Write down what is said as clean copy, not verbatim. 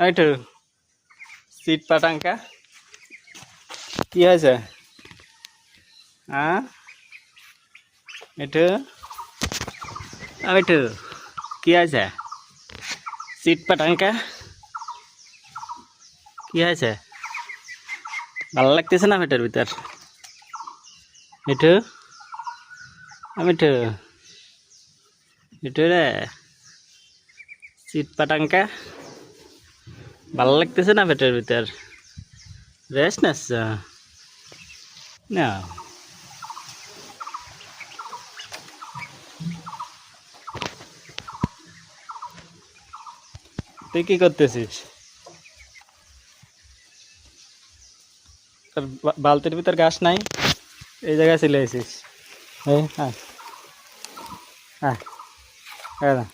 এইটু seat পাটাঙ্কা কি হয়েছে? হ্যাঁ এটু ওইটু কি হয়েছে? সিট পাটাঙ্কা কি হয়েছে? ভালো লাগতেছে না পেটের ভিতর? মিঠু মিঠু মিঠু রে সিট পাটাঙ্কা ভালো লাগতেছে না পেটের ভিতর? রেস্ট নিচ্ছ না? তুই কি করতেছিস? তোর বালতির ভিতর ঘাস নাই? এই জায়গায় চলে এসেছিস? হ্যাঁ হ্যাঁ হ্যাঁ